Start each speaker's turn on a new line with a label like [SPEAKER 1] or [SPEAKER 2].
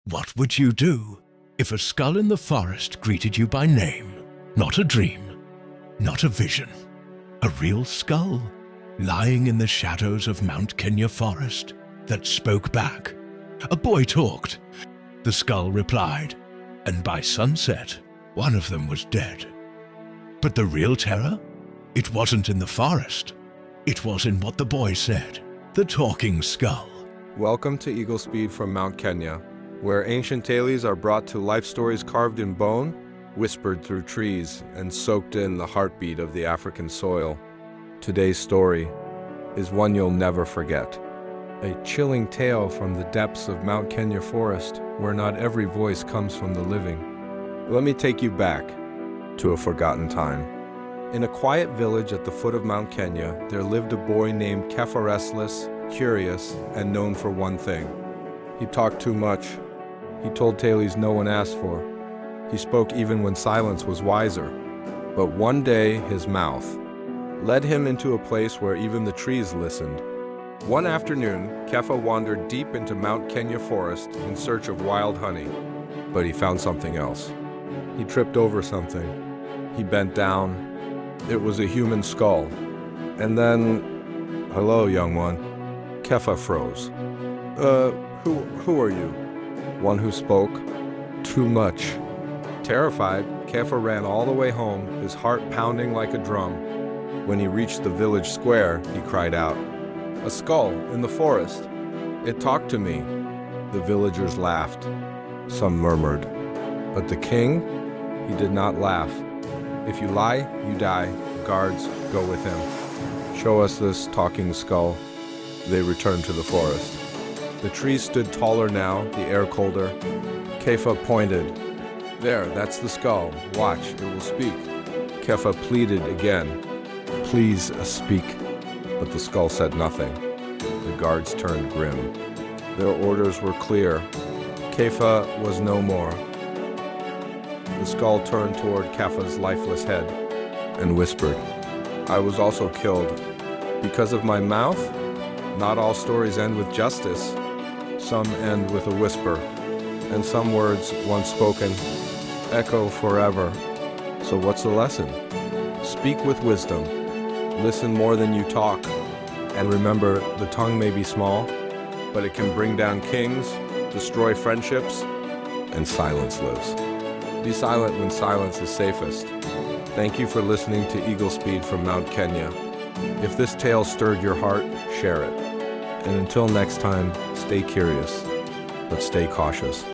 [SPEAKER 1] What would you do if a skull in the forest greeted you by name? Not a dream, not a vision. A real skull, lying in the shadows of Mount Kenya forest, that spoke back. A boy talked. The skull replied, and by sunset, one of them was dead. But the real terror? It wasn't in the forest. It was in what the boy said, the talking skull.
[SPEAKER 2] Welcome to Eagle Speed from Mount Kenya, where ancient tales are brought to life, stories carved in bone, whispered through trees, and soaked in the heartbeat of the African soil. Today's story is one you'll never forget. A chilling tale from the depths of Mount Kenya forest, where not every voice comes from the living. Let me take you back to a forgotten time. In a quiet village at the foot of Mount Kenya, there lived a boy named Kefa, restless, curious, and known for one thing. He talked too much. He told tales no one asked for. He spoke even when silence was wiser. But one day, his mouth led him into a place where even the trees listened. One afternoon, Kefa wandered deep into Mount Kenya forest in search of wild honey. But he found something else. He tripped over something. He bent down. It was a human skull. And then, "Hello, young one." Kefa froze. Who are you?" One who spoke too much. Terrified, Kefa ran all the way home, his heart pounding like a drum. When he reached the village square, he cried out, "A skull in the forest. It talked to me." The villagers laughed. Some murmured. But the king, he did not laugh. "If you lie, you die. Guards, go with him. Show us this talking skull." They returned to the forest. The trees stood taller now, the air colder. Kefa pointed. "There, that's the skull. Watch, it will speak." Kefa pleaded again. "Please, speak." But the skull said nothing. The guards turned grim. Their orders were clear. Kefa was no more. The skull turned toward Kefa's lifeless head and whispered, "I was also killed because of my mouth. Not all stories end with justice. Some end with a whisper, and some words once spoken echo forever. So what's the lesson? Speak with wisdom. Listen more than you talk. And remember, the tongue may be small, but it can bring down kings, destroy friendships, and silence lives. Be silent when silence is safest." Thank you for listening to Eagle Speed from Mount Kenya. If this tale stirred your heart, share it. And until next time, stay curious, but stay cautious.